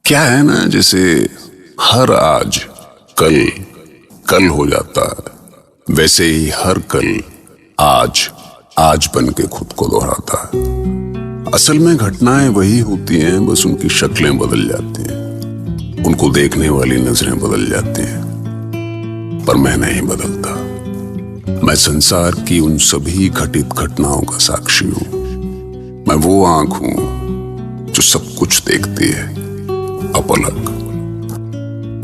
क्या है ना, जैसे हर आज कल कल हो जाता है, वैसे ही हर कल आज बन के खुद को दोहराता है। असल में घटनाएं वही होती हैं, बस उनकी शक्लें बदल जाती हैं, उनको देखने वाली नजरें बदल जाती हैं, पर मैं नहीं बदलता। मैं संसार की उन सभी घटित घटनाओं का साक्षी हूं। मैं वो आंख हूं जो सब कुछ देखती है अपलक।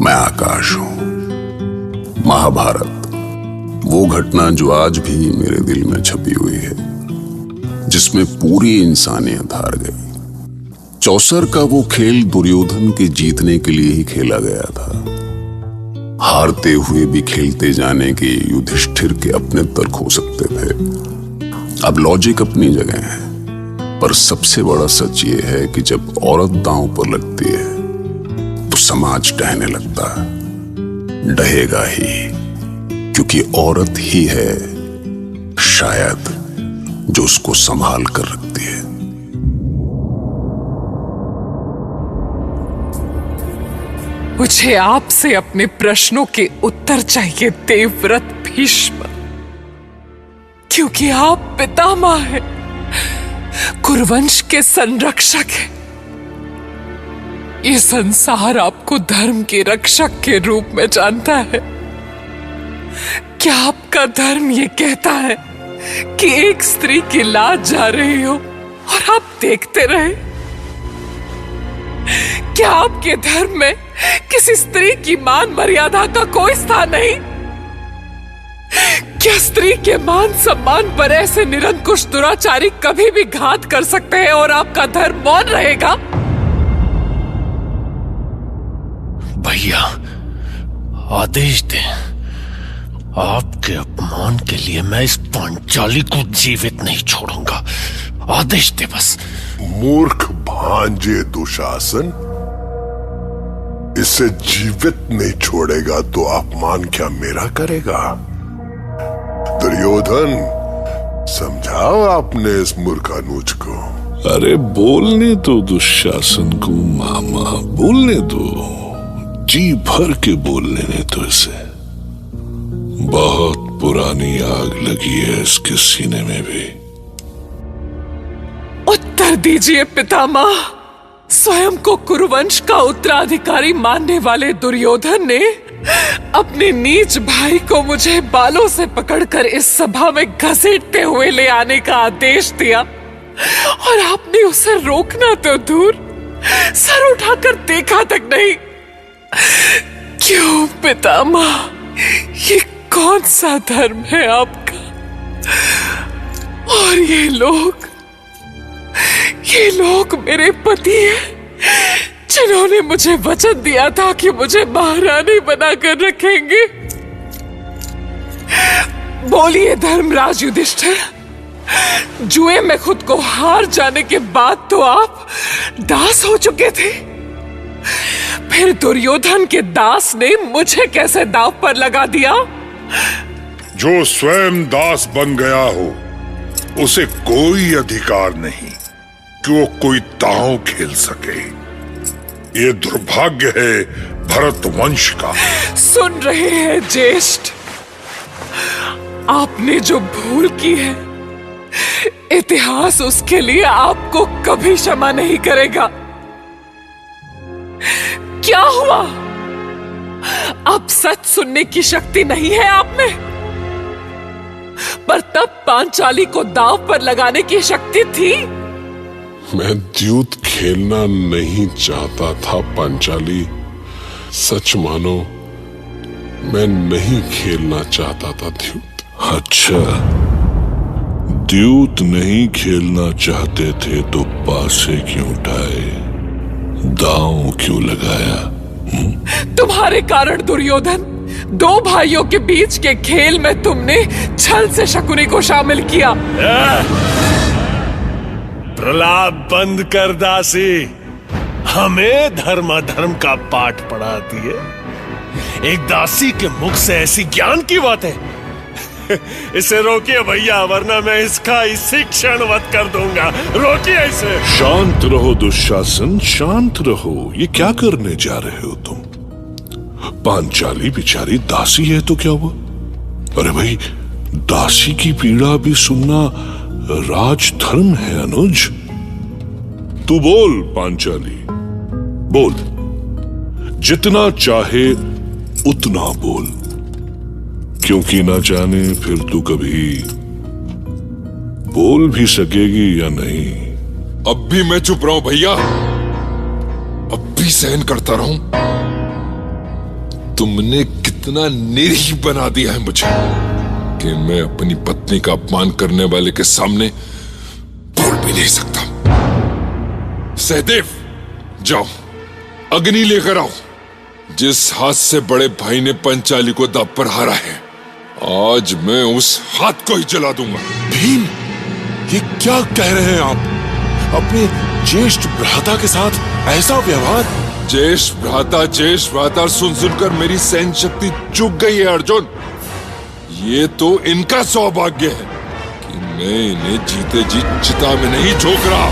मैं आकाश हूं। महाभारत, वो घटना जो आज भी मेरे दिल में छपी हुई है, जिसमें पूरी इंसानियत हार गई। चौसर का वो खेल दुर्योधन के जीतने के लिए ही खेला गया था। हारते हुए भी खेलते जाने के युधिष्ठिर के अपने तर्क हो सकते थे। अब लॉजिक अपनी जगह है, पर सबसे बड़ा सच ये है कि जब औरत दांव पर लगती है तो समाज डहने लगता है। डहेगा ही, क्योंकि औरत ही है शायद जो उसको संभाल कर रखती है। मुझे आपसे अपने प्रश्नों के उत्तर चाहिए देवव्रत भीष्म, क्योंकि आप पितामह हैं, कुरुवंश के संरक्षक हैं। ये संसार आपको धर्म के रक्षक के रूप में जानता है। क्या आपका धर्म ये कहता है कि एक स्त्री की लाज जा रही हो और आप देखते रहे? क्या आपके धर्म में किसी स्त्री की मान मर्यादा का कोई स्थान नहीं? क्या स्त्री के मान सम्मान पर ऐसे निरंकुश दुराचारी कभी भी घात कर सकते हैं और आपका धर्म मौन रहेगा? भैया, आदेश दें। आपके अपमान के लिए मैं इस पांचाली को जीवित नहीं छोड़ूंगा। आदेश दे बस। मूर्ख भांजे दुशासन, इसे जीवित नहीं छोड़ेगा तो अपमान क्या मेरा करेगा? दुर्योधन, समझाओ आपने इस मूर्खानुज को। अरे बोलने तो दुशासन को मामा, बोलने दो, जी भर के बोलने ने तो इसे। बहुत पुरानी आग लगी है इसके सीने में भी। उत्तर दीजिए पितामह। स्वयं को कुरुवंश का उत्तराधिकारी मानने वाले दुर्योधन ने अपने नीच भाई को मुझे बालों से पकड़कर इस सभा में घसीटते हुए ले आने का आदेश दिया, और आपने उसे रोकना तो दूर, सर उठाकर देखा तक नहीं। क्यों पितामह, ये कौन सा धर्म है आपका? और ये लोग मेरे पति हैं, जिन्होंने मुझे वचन दिया था कि मुझे महारानी बनाकर रखेंगे। बोलिए धर्मराज युधिष्ठिर, जुए में खुद को हार जाने के बाद तो आप दास हो चुके थे, फिर दुर्योधन के दास ने मुझे कैसे दांव पर लगा दिया? जो स्वयं दास बन गया हो, उसे कोई अधिकार नहीं कि वो कोई दांव खेल सके। ये दुर्भाग्य है भरत वंश का। सुन रहे हैं ज्येष्ठ, आपने जो भूल की है, इतिहास उसके लिए आपको कभी क्षमा नहीं करेगा। क्या हुआ? अब सच सुनने की शक्ति नहीं है आप में, पर तब पांचाली को दांव पर लगाने की शक्ति थी। मैं द्यूत खेलना नहीं चाहता था पांचाली, सच मानो मैं नहीं खेलना चाहता था द्यूत। अच्छा, द्यूत नहीं खेलना चाहते थे तो पासे क्यों उठाए, दांव क्यों लगाया? तुम्हारे कारण दुर्योधन, दो भाइयों के बीच के खेल में तुमने छल से शकुनी को शामिल किया। प्रलाप बंद कर दासी, हमें धर्माधर्म का पाठ पढ़ाती है। एक दासी के मुख से ऐसी ज्ञान की बात है। इसे रोकिए भैया, वरना मैं इसका इसी क्षण वध कर दूंगा। रोकिए इसे। शांत रहो दुशासन, शांत रहो। ये क्या करने जा रहे हो तुम? पांचाली बेचारी दासी है तो क्या हुआ? अरे भाई, दासी की पीड़ा भी सुनना राजधर्म है अनुज। तू बोल पांचाली, बोल, जितना चाहे उतना बोल, क्योंकि ना जाने फिर तू कभी बोल भी सकेगी या नहीं। अब भी मैं चुप रहा हूं भैया, अब भी सहन करता रहूं? तुमने कितना निरीह बना दिया है मुझे कि मैं अपनी पत्नी का अपमान करने वाले के सामने बोल भी नहीं सकता। सहदेव, जाओ अग्नि लेकर आओ। जिस हाथ से बड़े भाई ने पंचाली को दांव पर हारा है, आज मैं उस हाथ को ही जला दूंगा। भीम, ये क्या कह रहे हैं आप? अपने ज्येष्ठ भ्राता के साथ ऐसा व्यवहार? ज्येष्ठ भ्राता सुन सुनकर मेरी सहन शक्ति चूक गई है अर्जुन। ये तो इनका सौभाग्य है कि मैं इन्हें जीते जी चिता में नहीं झोंक रहा।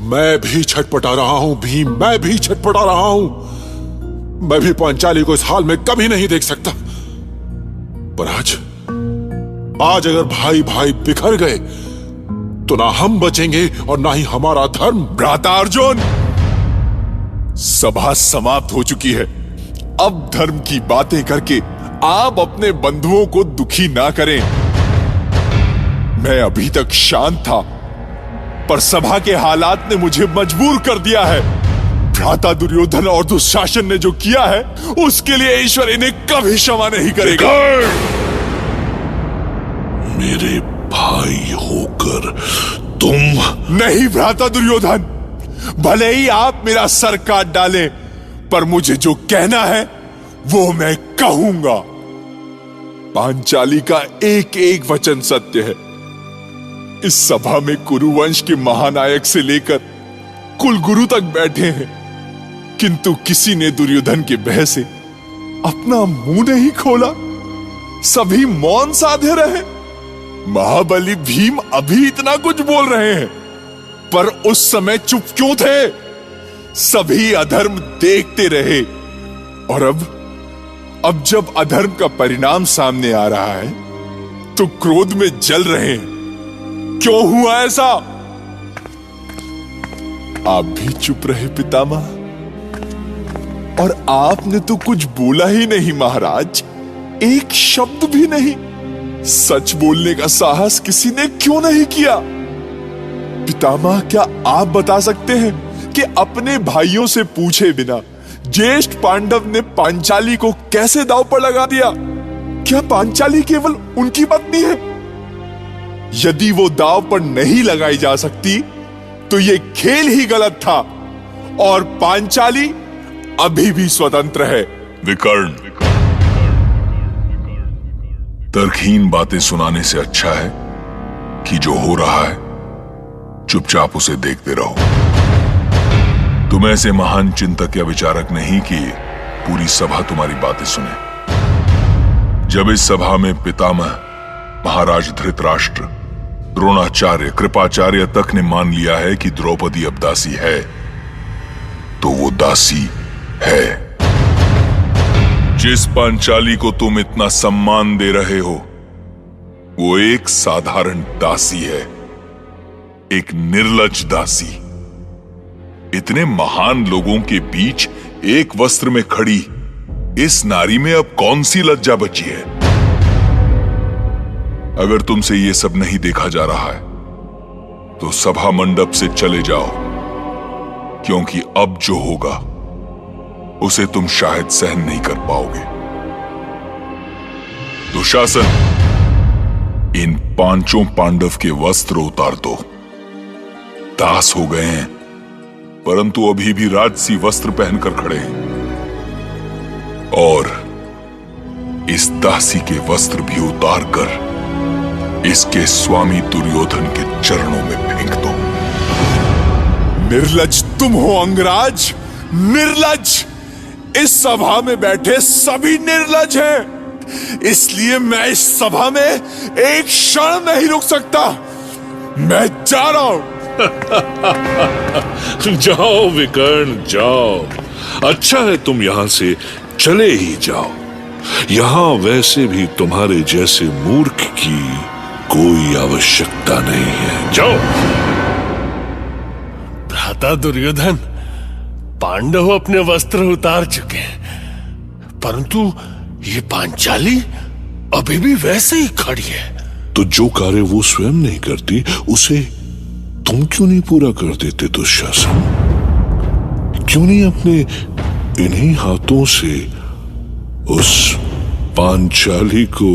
मैं भी छटपटा रहा हूं भीम, मैं भी छटपटा रहा हूं। मैं भी पांचाली को इस हाल में कभी नहीं देख सकता। पर आज अगर भाई भाई बिखर गए तो ना हम बचेंगे और ना ही हमारा धर्म। भ्राता अर्जुन, सभा समाप्त हो चुकी है। अब धर्म की बातें करके आप अपने बंधुओं को दुखी ना करें। मैं अभी तक शांत था, पर सभा के हालात ने मुझे मजबूर कर दिया है। भ्राता दुर्योधन और दुशासन ने जो किया है, उसके लिए ईश्वर इन्हें कभी क्षमा नहीं करेगा। मेरे भाई होकर तुम? नहीं भ्राता दुर्योधन, भले ही आप मेरा सर काट डालें, पर मुझे जो कहना है वो मैं कहूंगा। पांचाली का एक एक वचन सत्य है। इस सभा में कुरुवंश के महानायक से लेकर कुलगुरु तक बैठे हैं, किंतु किसी ने दुर्योधन के भय से अपना मुंह नहीं खोला। सभी मौन साधे रहे। महाबली भीम अभी इतना कुछ बोल रहे हैं, पर उस समय चुप क्यों थे? सभी अधर्म देखते रहे, और अब जब अधर्म का परिणाम सामने आ रहा है तो क्रोध में जल रहे हैं। क्यों हुआ ऐसा? आप भी चुप रहे पितामह, और आपने तो कुछ बोला ही नहीं महाराज, एक शब्द भी नहीं। सच बोलने का साहस किसी ने क्यों नहीं किया? पितामह, क्या आप बता सकते हैं कि अपने भाइयों से पूछे बिना ज्येष्ठ पांडव ने पांचाली को कैसे दांव पर लगा दिया? क्या पांचाली केवल उनकी पत्नी है? यदि वो दांव पर नहीं लगाई जा सकती तो ये खेल ही गलत था, और पांचाली अभी भी स्वतंत्र है। विकर्ण, तर्कहीन बातें सुनाने से अच्छा है कि जो हो रहा है चुपचाप उसे देखते रहो। तुम ऐसे महान चिंतक या विचारक नहीं कि पूरी सभा तुम्हारी बातें सुने। जब इस सभा में पितामह महाराज धृतराष्ट्र, द्रोणाचार्य, कृपाचार्य तक ने मान लिया है कि द्रौपदी अब दासी है, तो वो दासी है। जिस पांचाली को तुम इतना सम्मान दे रहे हो, वो एक साधारण दासी है, एक निर्लज्ज दासी। इतने महान लोगों के बीच एक वस्त्र में खड़ी इस नारी में अब कौन सी लज्जा बची है? अगर तुमसे ये सब नहीं देखा जा रहा है तो सभा मंडप से चले जाओ, क्योंकि अब जो होगा उसे तुम शायद सहन नहीं कर पाओगे। दुशासन, इन पांचों पांडव के वस्त्र उतार दो। दास हो गए हैं, परंतु अभी भी राजसी वस्त्र पहनकर खड़े हैं, और इस दासी के वस्त्र भी उतार कर इसके स्वामी दुर्योधन के चरणों में फेंक दो। निर्लज्ज तुम हो अंगराज, निर्लज्ज। इस सभा में बैठे सभी निर्लज्ज हैं। इसलिए मैं इस सभा में एक क्षण नहीं रुक सकता। मैं जा रहा हूं। जाओ विकर्ण जाओ, अच्छा है तुम यहां से चले ही जाओ। यहां वैसे भी तुम्हारे जैसे मूर्ख की कोई आवश्यकता नहीं है, जाओ। भ्राता दुर्योधन, पांडव अपने वस्त्र उतार चुके हैं, परंतु ये पांचाली अभी भी वैसे ही खड़ी है। तो जो कार्य वो स्वयं नहीं करती उसे तुम क्यों नहीं पूरा कर देते दुशासन? क्यों नहीं अपने इन्हीं हाथों से उस पांचाली को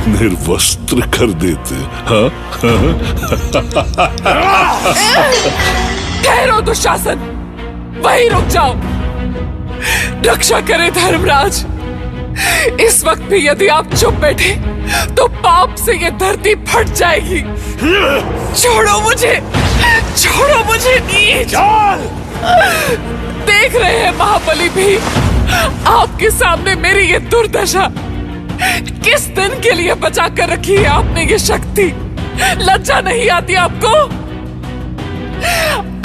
निर्वस्त्र कर देते? हाँ? ठहरो दुशासन, वहीं रुक जाओ। रक्षा करे धर्मराज। इस वक्त भी यदि आप चुप बैठे तो पाप से ये धरती फट जाएगी। छोड़ो मुझे, छोड़ो मुझे नीच। देख रहे हैं महाबली भी आपके सामने मेरी ये दुर्दशा। किस दिन के लिए बचा कर रखी है आपने ये शक्ति? लज्जा नहीं आती आपको?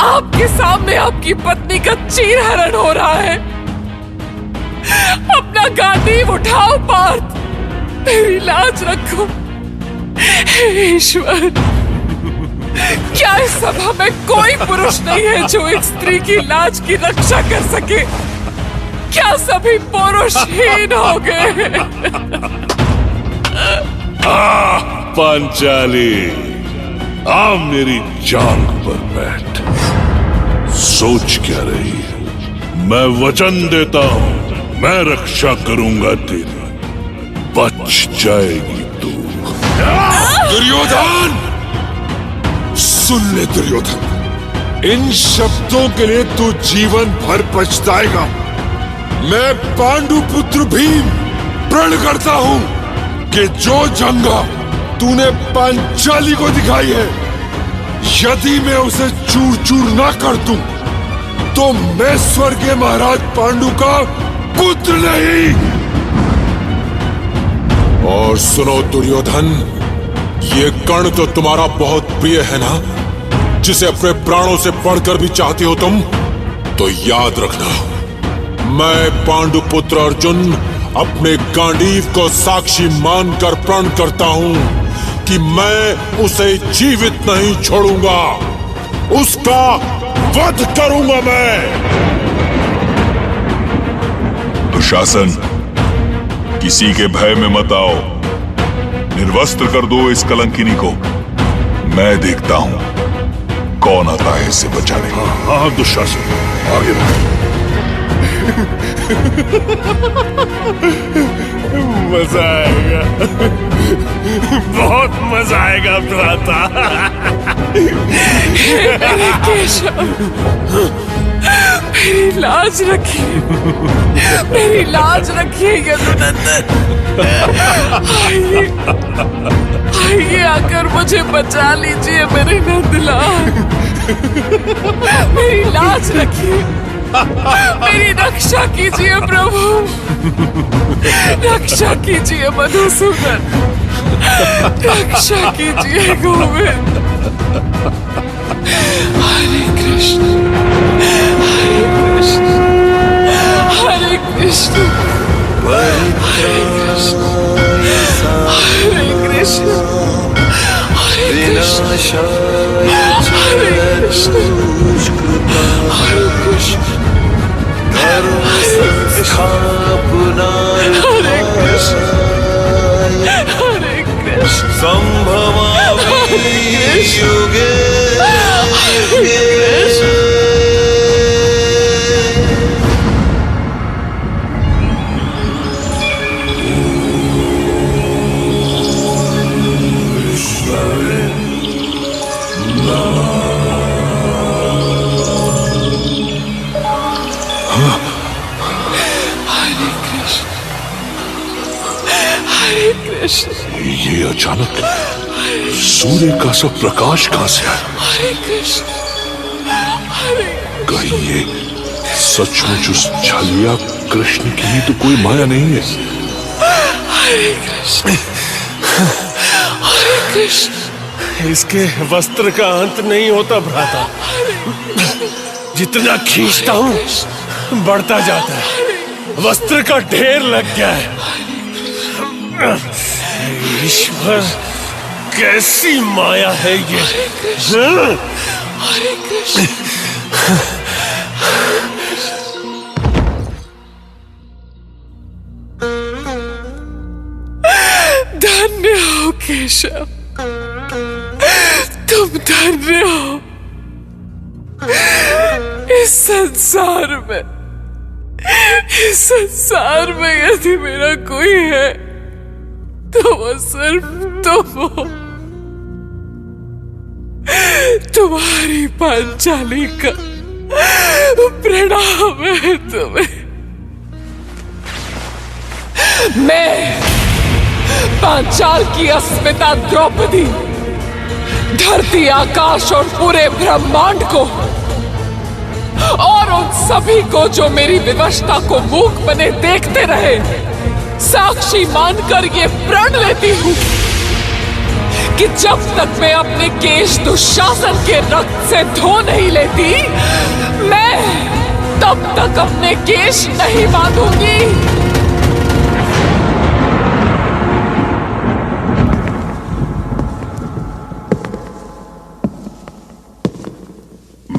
आपके सामने आपकी पत्नी का चीरहरण हो रहा है। अपना गांडीव उठाओ पार्थ, मेरी लाज रखो। हे ईश्वर, क्या इस सभा में कोई पुरुष नहीं है जो एक स्त्री की लाज की रक्षा कर सके? क्या सभी पुरुषहीन हो गए? पांचाली, आ मेरी जांग पर बैठ। सोच क्या रही है? मैं वचन देता हूं, मैं रक्षा करूंगा तेरी, बच जाएगी तू। दुर्योधन, सुन ले दुर्योधन, इन शब्दों के लिए तू जीवन भर पछताएगा। मैं पांडुपुत्र भीम प्रण करता हूं कि जो जंगा तूने पांचाली को दिखाई है, यदि मैं उसे चूर चूर ना कर दूं, तो मैं स्वर्गीय महाराज पांडु का पुत्र नहीं। और सुनो दुर्योधन, ये कर्ण तो तुम्हारा बहुत प्रिय है ना, जिसे अपने प्राणों से बढ़कर भी चाहते हो तुम? तो याद रखना, मैं पांडुपुत्र अर्जुन अपने गांडीव को साक्षी मानकर प्रण करता हूं कि मैं उसे जीवित नहीं छोड़ूंगा, उसका वध करूंगा मैं। दुशासन, किसी के भय में मत आओ, निर्वस्त्र कर दो इस कलंकिनी को। मैं देखता हूं कौन आता है इसे बचाने। हाँ दुशासन, आगे बढ़ो। मजा आएगा, बहुत मजा आएगा भ्राता। मेरे केशव, मेरी लाज रखिए, मेरी लाज रखिए यदुनंदन। आइए, आइए आकर मुझे बचा लीजिए मेरे नंदलाल। मेरी लाज रखिए, मेरी रक्षा कीजिए प्रभु, रक्षा कीजिए मधुसूदन, रक्षा कीजिए गोविंद। हरे कृष्ण, हरे कृष्ण, हरे कृष्ण, हरे कृष्ण, हरे कृष्ण, हरे कृष्ण, हरे कृष्ण, हरे कृष्ण, हरे कृष्ण, हरे कृष्ण, संभवामि युगे ये अचानक सूर्य का सब प्रकाश कहां से आया? हरे कृष्ण, हरे कहीं ये सचमुच उस छलिया कृष्ण की ही तो कोई माया नहीं है? हरे कृष्ण हरे कृष्ण। इसके वस्त्र का अंत नहीं होता भ्राता। जितना खींचता हूं बढ़ता जाता है। वस्त्र का ढेर लग गया है। ईश्वर, कैसी माया है ये। हरे कृष्ण। धन्य हो केशव, तुम धन्य हो। इस संसार में यदि मेरा कोई है तो वो सिर्फ तुम हो। तुम्हारी पांचाली का प्रणाम है तुम्हें। मैं पांचाल की अस्मिता द्रौपदी धरती, आकाश और पूरे ब्रह्मांड को और उन सभी को जो मेरी विवशता को मूक बने देखते रहे साक्षी मानकर ये प्रण लेती हूं कि जब तक मैं अपने केश दुशासन के रक्त से धो नहीं लेती, मैं तब तक अपने केश नहीं बांधूंगी।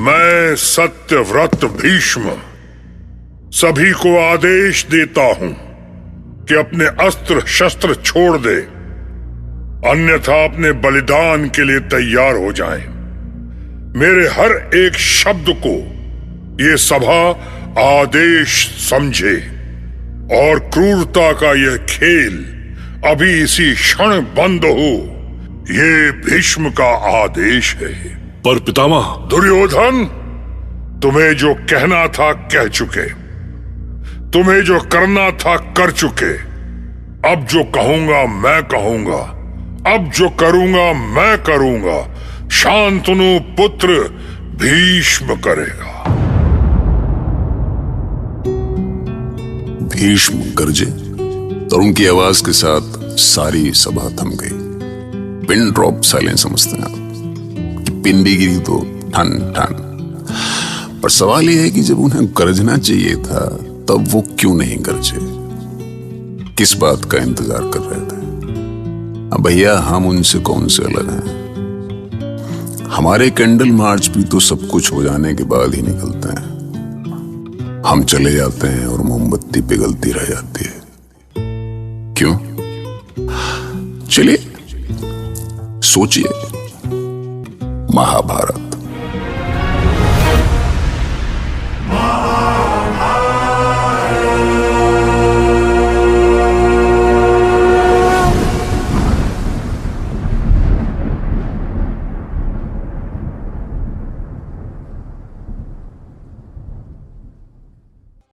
मैं सत्यव्रत भीष्म सभी को आदेश देता हूं कि अपने अस्त्र शस्त्र छोड़ दे, अन्यथा अपने बलिदान के लिए तैयार हो जाएं। मेरे हर एक शब्द को ये सभा आदेश समझे और क्रूरता का यह खेल अभी इसी क्षण बंद हो, ये भीष्म का आदेश है। पर पितामह। दुर्योधन, तुम्हें जो कहना था कह चुके, तुम्हें जो करना था कर चुके। अब जो कहूंगा मैं कहूंगा, अब जो करूंगा मैं करूंगा। शांतनु पुत्र भीष्म करेगा। भीष्म गरजे और उनकी आवाज के साथ सारी सभा थम गई। पिन ड्रॉप साइलेंस समझते हैं आप, पिन भी गिरी तो ठन ठन। पर सवाल यह है कि जब उन्हें गरजना चाहिए था तब वो क्यों नहीं गरजे? किस बात का इंतजार कर रहे थे? अब भैया, हम उनसे कौन से अलग हैं? हमारे कैंडल मार्च भी तो सब कुछ हो जाने के बाद ही निकलते हैं। हम चले जाते हैं और मोमबत्ती पिघलती रह जाती है। क्यों? चलिए सोचिए। महाभारत